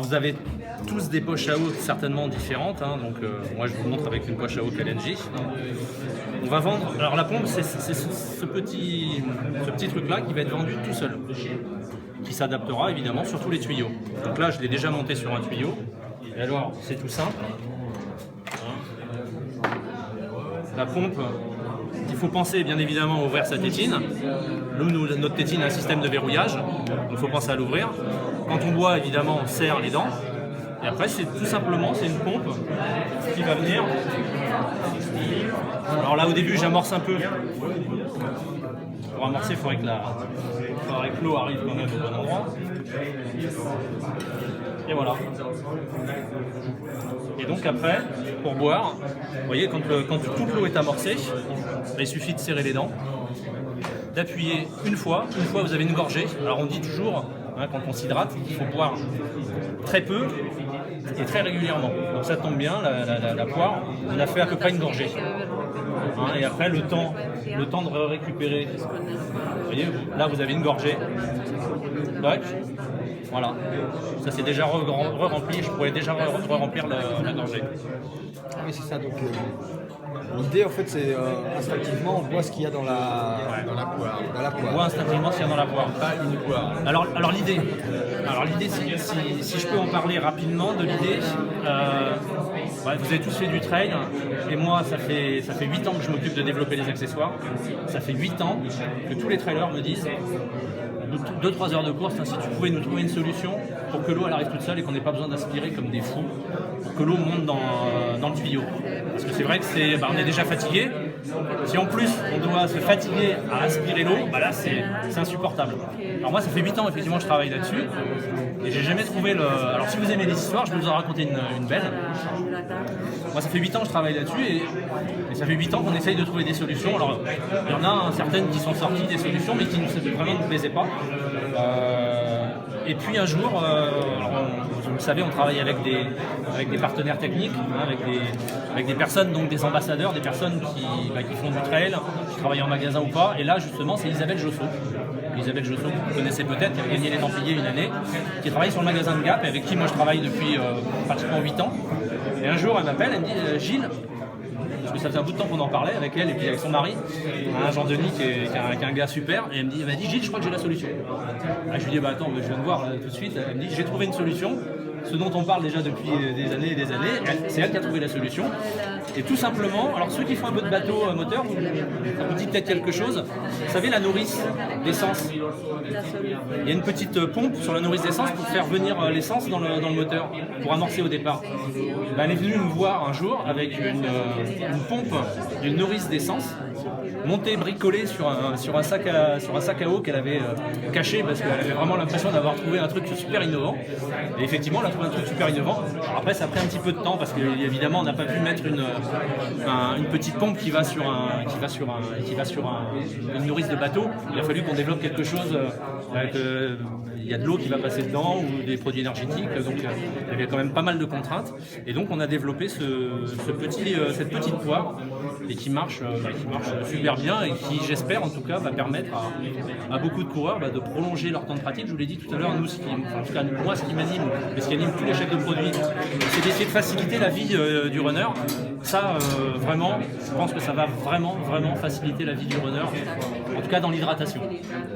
Alors vous avez tous des poches à eau certainement différentes, hein, donc moi je vous montre avec une poche à eau KLNJ. On va vendre, alors la pompe c'est ce petit truc là qui va être vendu tout seul, qui s'adaptera évidemment sur tous les tuyaux. Donc là je l'ai déjà monté sur un tuyau, et alors c'est tout simple. La pompe, il faut penser bien évidemment à ouvrir sa tétine. Notre tétine a un système de verrouillage, donc il faut penser à l'ouvrir. Quand on boit, évidemment, on serre les dents. Et après, c'est tout simplement, c'est une pompe qui va venir. Alors là, au début, j'amorce un peu. Pour amorcer, il faudrait que l'eau arrive quand même au bon endroit. Et voilà. Et donc après, pour boire, vous voyez, quand toute l'eau est amorcée, il suffit de serrer les dents, d'appuyer une fois vous avez une gorgée. Alors on dit toujours, hein, quand on s'hydrate, il faut boire très peu et très régulièrement. Donc ça tombe bien, la poire, on a fait à peu près une gorgée. Hein, et après le temps de récupérer, vous voyez, là vous avez une gorgée. Tac. Voilà, ça c'est déjà re-rempli, je pourrais déjà re-remplir la gorgée. Oui, c'est ça, donc l'idée en fait c'est instinctivement on voit ce qu'il y a dans la poire. On voit instinctivement ce qu'il y a dans la poire. Pas une poire. Alors l'idée, si je peux en parler rapidement de l'idée, vous avez tous fait du trail, et moi ça fait 8 ans que je m'occupe de développer les accessoires. Ça fait 8 ans que tous les trailers me disent 2-3 heures de course, hein, si tu pouvais nous trouver une solution pour que l'eau elle arrive toute seule et qu'on n'ait pas besoin d'aspirer comme des fous, pour que l'eau monte dans le tuyau. Parce que c'est vrai que on est déjà fatigué. Si en plus on doit se fatiguer à aspirer l'eau, là c'est insupportable. Alors moi ça fait 8 ans effectivement que je travaille là-dessus et j'ai jamais trouvé le... Alors si vous aimez les histoires, je vais vous en raconter une belle. Moi ça fait 8 ans que je travaille là-dessus et ça fait 8 ans qu'on essaye de trouver des solutions. Alors il y en a certaines qui sont sorties des solutions mais qui vraiment ne nous plaisaient pas. Et puis un jour, vous le savez, on travaille avec des partenaires techniques, hein, avec des personnes, donc des ambassadeurs, des personnes qui font du trail, qui travaillent en magasin ou pas. Et là, justement, c'est Isabelle Josso. Isabelle Josso, que vous connaissez peut-être, qui a gagné les Templiers une année, qui travaille sur le magasin de Gap et avec qui moi je travaille depuis pratiquement 8 ans. Et un jour, elle m'appelle, elle me dit Gilles, parce que ça faisait un bout de temps qu'on en parlait avec elle et puis avec son mari, hein, Jean-Denis qui est un gars super, et elle m'a dit Gilles, je crois que j'ai la solution. Je lui dis attends, je viens de voir tout de suite. Elle me dit j'ai trouvé une solution, ce dont on parle déjà depuis des années et des années, c'est elle qui a trouvé la solution. Et tout simplement, alors ceux qui font un peu de bateau moteur, ça vous dit peut-être quelque chose. Vous savez la nourrice d'essence, il y a une petite pompe sur la nourrice d'essence pour faire venir l'essence dans le moteur, pour amorcer au départ. Elle est venue nous voir un jour avec une pompe, une nourrice d'essence, montée, bricolée sur un sac à eau qu'elle avait caché parce qu'elle avait vraiment l'impression d'avoir trouvé un truc super innovant. Et effectivement, elle a trouvé un truc super innovant. Alors après, ça a pris un petit peu de temps parce qu'évidemment, on n'a pas pu mettre une petite pompe qui va sur une nourrice de bateau. Il a fallu qu'on développe quelque chose. Il y a de l'eau qui va passer dedans ou des produits énergétiques, donc il y avait quand même pas mal de contraintes. Et donc on a développé cette petite poire et qui marche super bien et qui, j'espère en tout cas, va permettre à beaucoup de coureurs de prolonger leur temps de pratique. Je vous l'ai dit tout à l'heure, moi ce qui m'anime, et ce qui anime tous les chefs de produits, c'est d'essayer de faciliter la vie du runner. Ça, vraiment, je pense que ça va vraiment faciliter la vie du runner, en tout cas dans l'hydratation.